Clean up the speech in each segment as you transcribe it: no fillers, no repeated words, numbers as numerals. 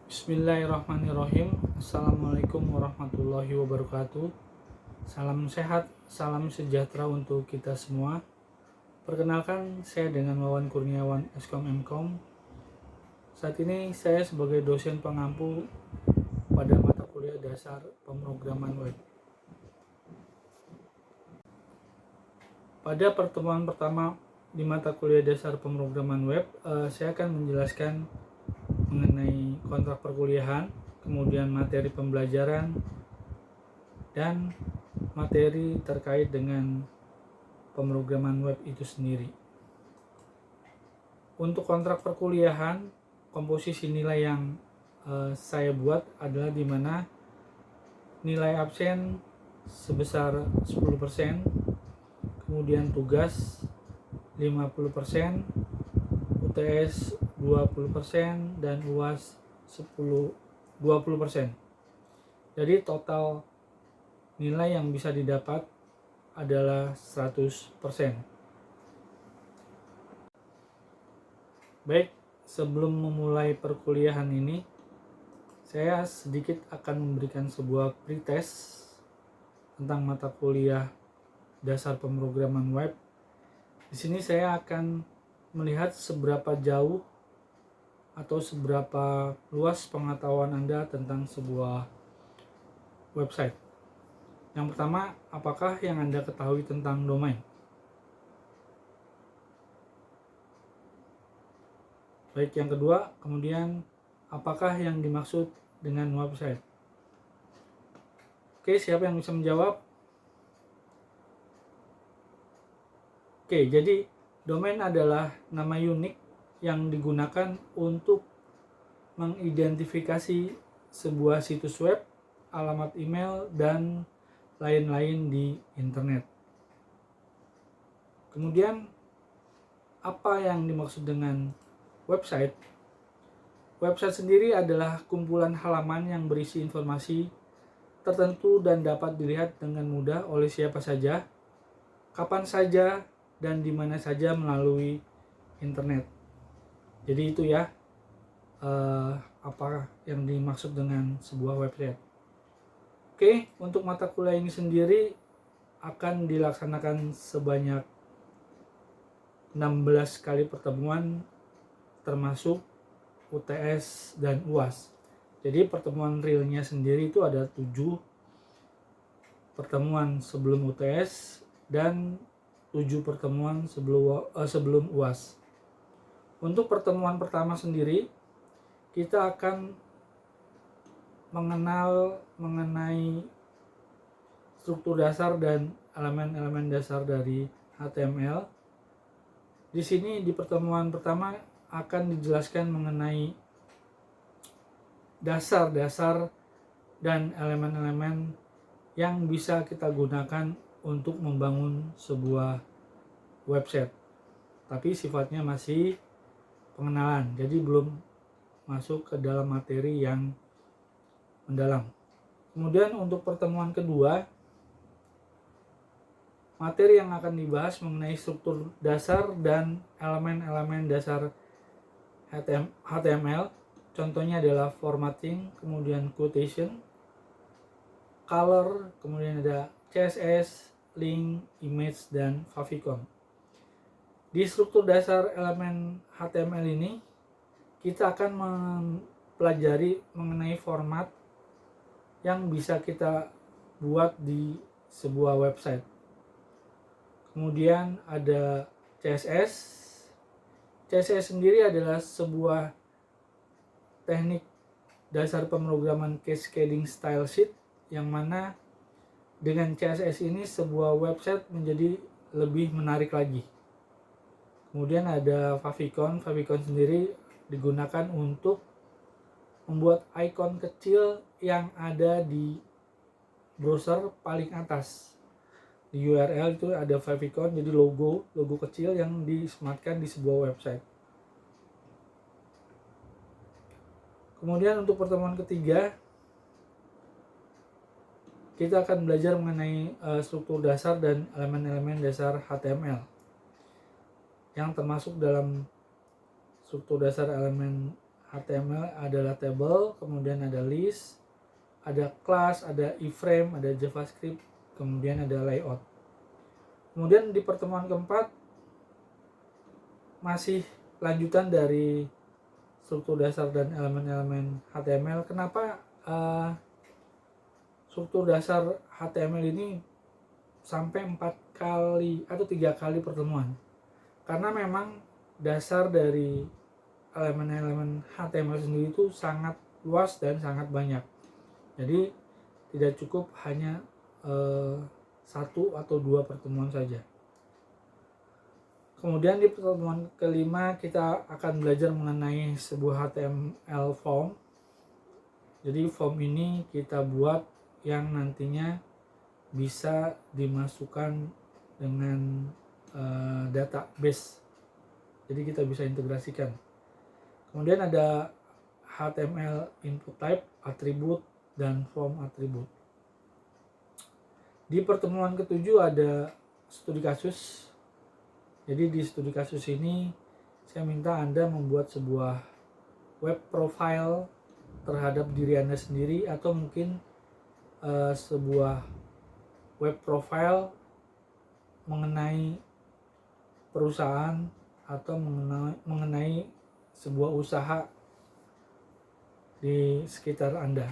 Bismillahirrahmanirrahim. Assalamualaikum warahmatullahi wabarakatuh. Salam sehat, salam sejahtera untuk kita semua. Perkenalkan, saya dengan Wawan Kurniawan, Eskom Mkom. Saat ini saya sebagai dosen pengampu pada mata kuliah dasar pemrograman web. Pada pertemuan pertama di mata kuliah dasar pemrograman web, saya akan menjelaskan mengenai kontrak perkuliahan, kemudian materi pembelajaran, dan materi terkait dengan pemrograman web itu sendiri. Untuk kontrak perkuliahan, komposisi nilai yang saya buat adalah di mana nilai absen sebesar 10%, kemudian tugas 50%, UTS 20%, dan UAS 20%. Jadi total nilai yang bisa didapat adalah 100%. Baik, sebelum memulai perkuliahan ini, saya sedikit akan memberikan sebuah pretest tentang mata kuliah dasar pemrograman web. Di sini saya akan melihat seberapa jauh atau seberapa luas pengetahuan Anda tentang sebuah website. Yang pertama, apakah yang Anda ketahui tentang domain? Baik, yang kedua, kemudian apakah yang dimaksud dengan website? Oke, siapa yang bisa menjawab? Oke, jadi domain adalah nama unik yang digunakan untuk mengidentifikasi sebuah situs web, alamat email, dan lain-lain di internet. Kemudian, apa yang dimaksud dengan website? Website sendiri adalah kumpulan halaman yang berisi informasi tertentu dan dapat dilihat dengan mudah oleh siapa saja, kapan saja, dan di mana saja melalui internet. Jadi itu ya apa yang dimaksud dengan sebuah website. Oke, untuk mata kuliah ini sendiri akan dilaksanakan sebanyak 16 kali pertemuan termasuk UTS dan UAS. Jadi pertemuan realnya sendiri itu ada 7 pertemuan sebelum UTS dan 7 pertemuan sebelum UAS. Untuk pertemuan pertama sendiri, kita akan mengenai struktur dasar dan elemen-elemen dasar dari HTML. Di sini di pertemuan pertama akan dijelaskan mengenai dasar-dasar dan elemen-elemen yang bisa kita gunakan untuk membangun sebuah website. Tapi sifatnya masih pengenalan, jadi belum masuk ke dalam materi yang mendalam. Kemudian untuk pertemuan kedua, materi yang akan dibahas mengenai struktur dasar dan elemen-elemen dasar HTML. Contohnya adalah formatting, kemudian quotation, color, kemudian ada CSS, link, image, dan favicon. Di struktur dasar elemen HTML ini, kita akan mempelajari mengenai format yang bisa kita buat di sebuah website. Kemudian ada CSS. CSS sendiri adalah sebuah teknik dasar pemrograman cascading style sheet, yang mana dengan CSS ini sebuah website menjadi lebih menarik lagi. Kemudian ada favicon. Favicon sendiri digunakan untuk membuat icon kecil yang ada di browser paling atas. Di URL itu ada favicon, jadi logo kecil yang disematkan di sebuah website. Kemudian untuk pertemuan ketiga, kita akan belajar mengenai struktur dasar dan elemen-elemen dasar HTML. Yang termasuk dalam struktur dasar elemen HTML adalah table, kemudian ada list, ada class, ada iframe, ada JavaScript, kemudian ada layout. Kemudian di pertemuan keempat masih lanjutan dari struktur dasar dan elemen-elemen HTML. Kenapa struktur dasar HTML ini sampai 4 kali atau 3 kali pertemuan? Karena memang dasar dari elemen-elemen HTML sendiri itu sangat luas dan sangat banyak. Jadi tidak cukup hanya 1 atau 2 pertemuan saja. Kemudian di pertemuan kelima kita akan belajar mengenai sebuah HTML form. Jadi form ini kita buat yang nantinya bisa dimasukkan dengan database. Jadi kita bisa integrasikan. Kemudian ada HTML input type, atribut, dan form atribut. Di pertemuan ketujuh ada studi kasus. Jadi di studi kasus ini saya minta Anda membuat sebuah web profile terhadap diri Anda sendiri, atau mungkin sebuah web profile mengenai perusahaan atau mengenai sebuah usaha di sekitar Anda.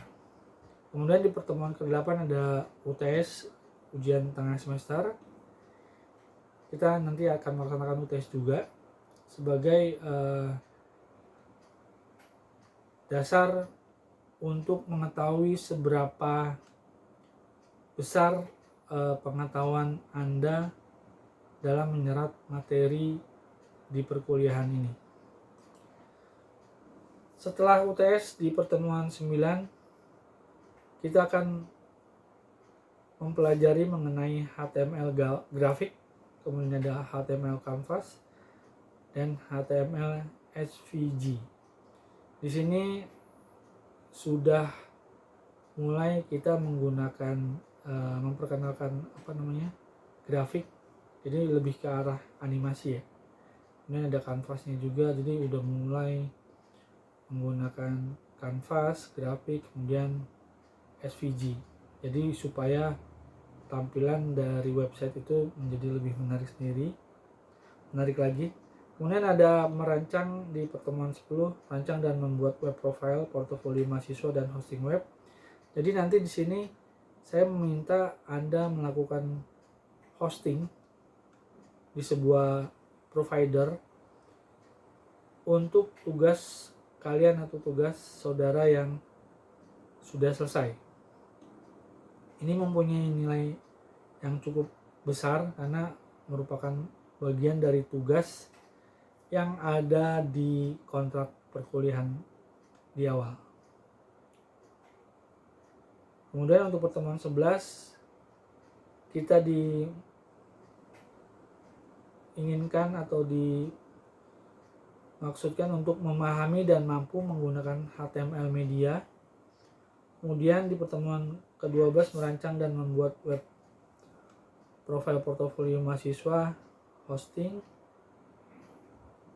Kemudian di pertemuan ke-8 ada UTS, ujian tengah semester. Kita nanti akan melaksanakan UTS juga sebagai dasar untuk mengetahui seberapa besar pengetahuan Anda dalam menyerap materi di perkuliahan ini. Setelah UTS di pertemuan 9, kita akan mempelajari mengenai HTML grafik, kemudian ada HTML canvas, dan HTML SVG. Di sini sudah mulai kita menggunakan memperkenalkan grafik, jadi lebih ke arah animasi ya. Ini ada kanvasnya juga, jadi udah mulai menggunakan kanvas, grafik, kemudian SVG. Jadi supaya tampilan dari website itu menjadi lebih menarik lagi. Kemudian ada merancang di pertemuan 10, rancang dan membuat web profile, portofolio mahasiswa, dan hosting web. Jadi nanti di sini saya meminta Anda melakukan hosting di sebuah provider untuk tugas kalian atau tugas saudara yang sudah selesai. Ini mempunyai nilai yang cukup besar karena merupakan bagian dari tugas yang ada di kontrak perkuliahan di awal. Kemudian untuk pertemuan 11 kita diinginkan atau dimaksudkan untuk memahami dan mampu menggunakan HTML media. Kemudian di pertemuan ke-12 merancang dan membuat web profile portofolio mahasiswa, hosting,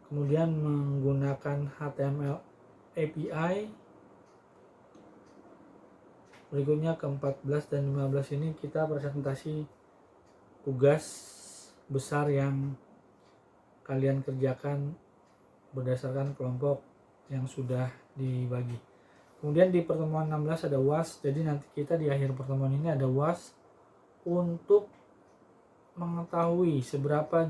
kemudian menggunakan HTML API. Berikutnya ke-14 dan 15 ini kita presentasi tugas besar yang kalian kerjakan berdasarkan kelompok yang sudah dibagi. Kemudian di pertemuan 16 ada UAS. Jadi nanti kita di akhir pertemuan ini ada UAS untuk mengetahui seberapa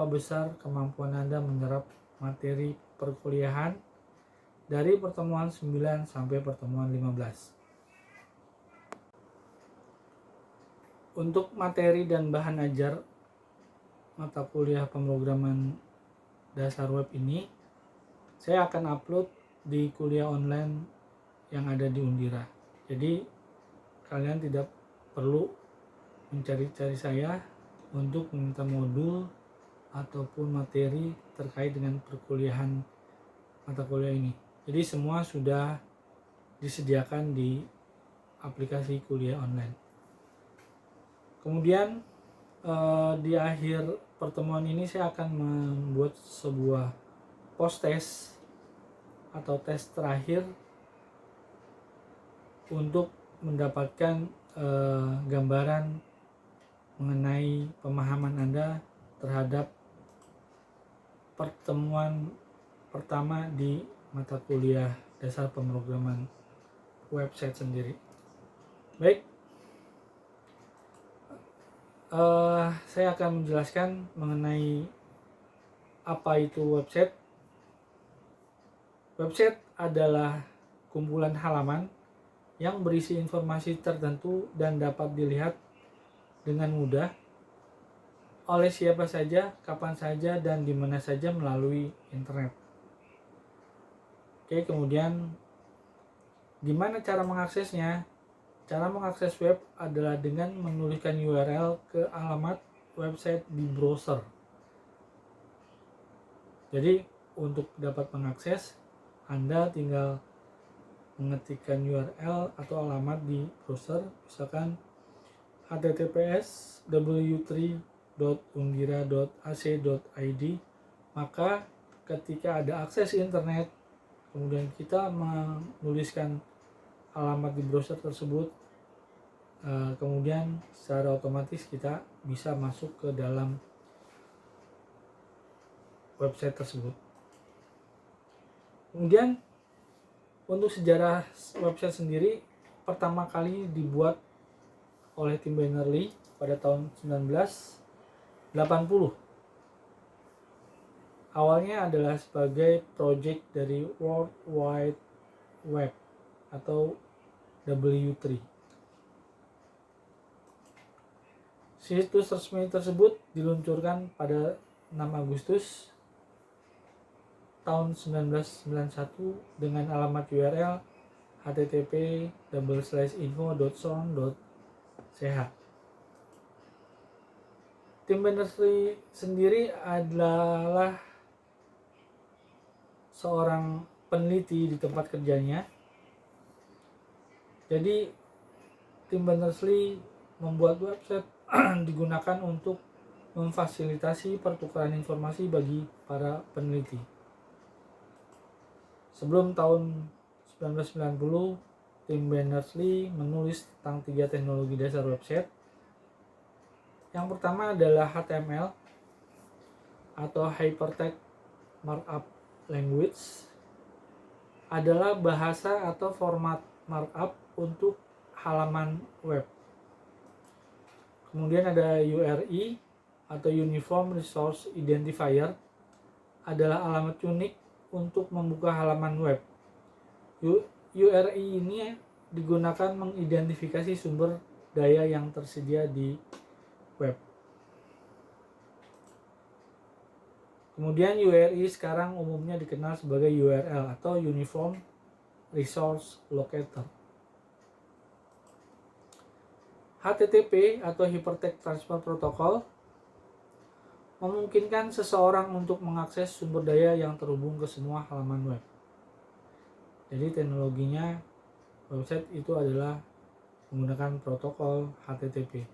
besar kemampuan Anda menyerap materi perkuliahan dari pertemuan 9 sampai pertemuan 15. Untuk materi dan bahan ajar mata kuliah pemrograman dasar web ini saya akan upload di kuliah online yang ada di Undira. Jadi kalian tidak perlu mencari-cari saya untuk meminta modul ataupun materi terkait dengan perkuliahan mata kuliah ini. Jadi semua sudah disediakan di aplikasi kuliah online. Kemudian di akhir pertemuan ini saya akan membuat sebuah post test atau tes terakhir untuk mendapatkan gambaran mengenai pemahaman Anda terhadap pertemuan pertama di mata kuliah dasar pemrograman website sendiri. Baik, saya akan menjelaskan mengenai apa itu website. Website adalah kumpulan halaman yang berisi informasi tertentu dan dapat dilihat dengan mudah oleh siapa saja, kapan saja, dan di mana saja melalui internet. Oke, kemudian gimana cara mengaksesnya? Cara mengakses web adalah dengan menuliskan URL ke alamat website di browser. Jadi untuk dapat mengakses, Anda tinggal mengetikkan URL atau alamat di browser, misalkan https://w3.unggira.ac.id. Maka ketika ada akses internet, kemudian kita menuliskan alamat di browser tersebut, kemudian secara otomatis kita bisa masuk ke dalam website tersebut. Kemudian untuk sejarah website sendiri, pertama kali dibuat oleh Tim Berners-Lee pada tahun 1980. Awalnya adalah sebagai project dari World Wide Web atau W3. Situs resmi tersebut diluncurkan pada 6 Agustus tahun 1991 dengan alamat URL http://info.sound.ch. Tim Berners-Lee sendiri adalah seorang peneliti di tempat kerjanya. Jadi Tim Berners-Lee membuat website digunakan untuk memfasilitasi pertukaran informasi bagi para peneliti. Sebelum tahun 1990, Tim Berners-Lee menulis tentang 3 teknologi dasar website. Yang pertama adalah HTML atau Hypertext Markup Language, adalah bahasa atau format markup untuk halaman web. Kemudian ada URI atau Uniform Resource Identifier, adalah alamat unik untuk membuka halaman web. URI ini digunakan mengidentifikasi sumber daya yang tersedia di web. Kemudian URI sekarang umumnya dikenal sebagai URL atau Uniform Resource Locator. HTTP atau Hypertext Transfer Protocol memungkinkan seseorang untuk mengakses sumber daya yang terhubung ke semua halaman web. Jadi teknologinya website itu adalah menggunakan protokol HTTP.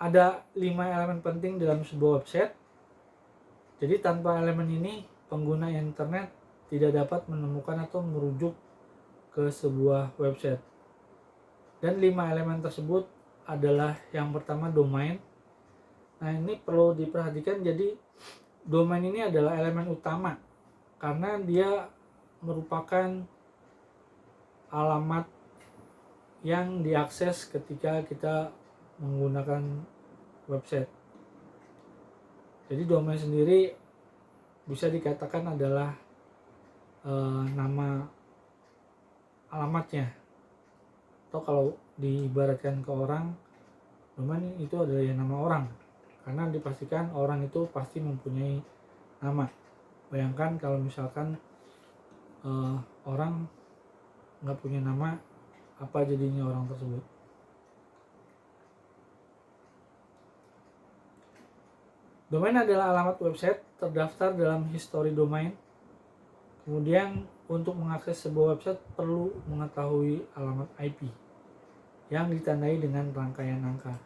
Ada 5 elemen penting dalam sebuah website. Jadi tanpa elemen ini, pengguna internet tidak dapat menemukan atau merujuk ke sebuah website. Dan 5 elemen tersebut adalah yang pertama domain. Nah, ini perlu diperhatikan, jadi domain ini adalah elemen utama karena dia merupakan alamat yang diakses ketika kita menggunakan website. Jadi domain sendiri bisa dikatakan adalah nama alamatnya, atau kalau diibaratkan ke orang, domain itu adalah nama orang, karena dipastikan orang itu pasti mempunyai nama. Bayangkan kalau misalkan orang nggak punya nama, apa jadinya orang tersebut? Domain adalah alamat website terdaftar dalam histori domain. Kemudian untuk mengakses sebuah website perlu mengetahui alamat IP yang ditandai dengan rangkaian angka.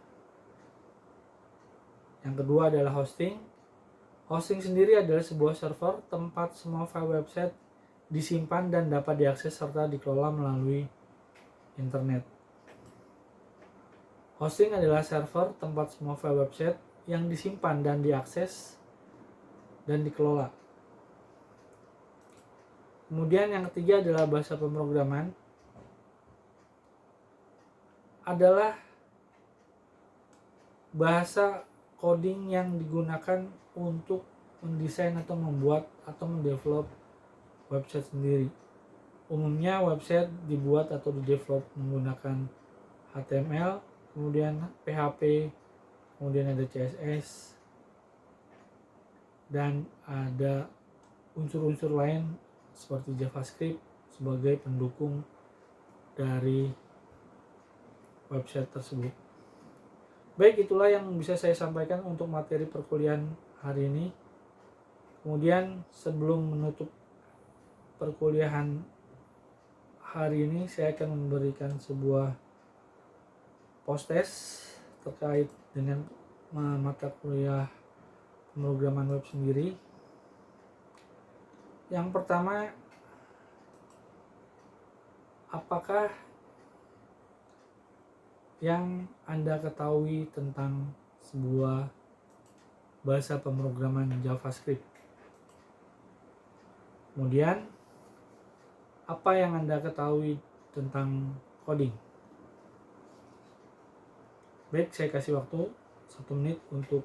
Yang kedua adalah hosting. Hosting sendiri adalah sebuah server tempat semua file website disimpan dan dapat diakses serta dikelola melalui internet. Hosting adalah server tempat semua file website yang disimpan dan diakses dan dikelola. Kemudian yang ketiga adalah bahasa pemrograman. Adalah bahasa coding yang digunakan untuk mendesain atau membuat atau mendevelop website sendiri. Umumnya website dibuat atau didevelop menggunakan HTML, kemudian PHP, kemudian ada CSS, dan ada unsur-unsur lain seperti JavaScript sebagai pendukung dari website tersebut. Baik, itulah yang bisa saya sampaikan untuk materi perkuliahan hari ini. Kemudian sebelum menutup perkuliahan hari ini, saya akan memberikan sebuah post test terkait dengan mata kuliah pemrograman web sendiri. Yang pertama, apakah yang Anda ketahui tentang sebuah bahasa pemrograman JavaScript? Kemudian, apa yang Anda ketahui tentang coding? Baik, saya kasih waktu 1 menit untuk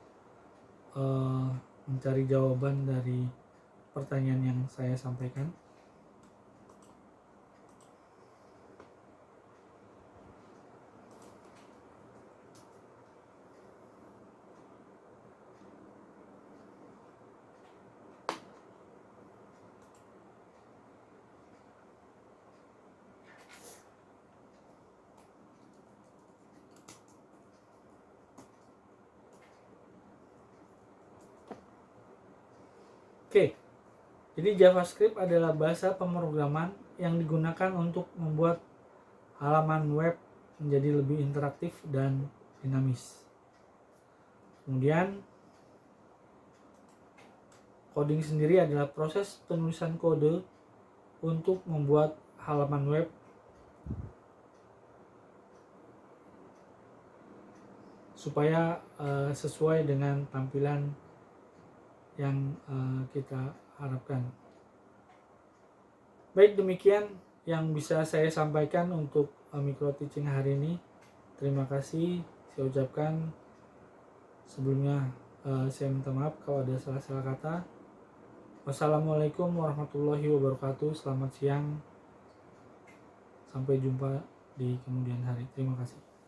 mencari jawaban dari pertanyaan yang saya sampaikan. Oke, jadi JavaScript adalah bahasa pemrograman yang digunakan untuk membuat halaman web menjadi lebih interaktif dan dinamis. Kemudian, coding sendiri adalah proses penulisan kode untuk membuat halaman web supaya sesuai dengan tampilan yang kita harapkan. Baik, demikian yang bisa saya sampaikan untuk micro teaching hari ini. Terima kasih saya ucapkan. Sebelumnya saya minta maaf kalau ada salah-salah kata. Wassalamualaikum warahmatullahi wabarakatuh. Selamat siang. Sampai jumpa di kemudian hari. Terima kasih.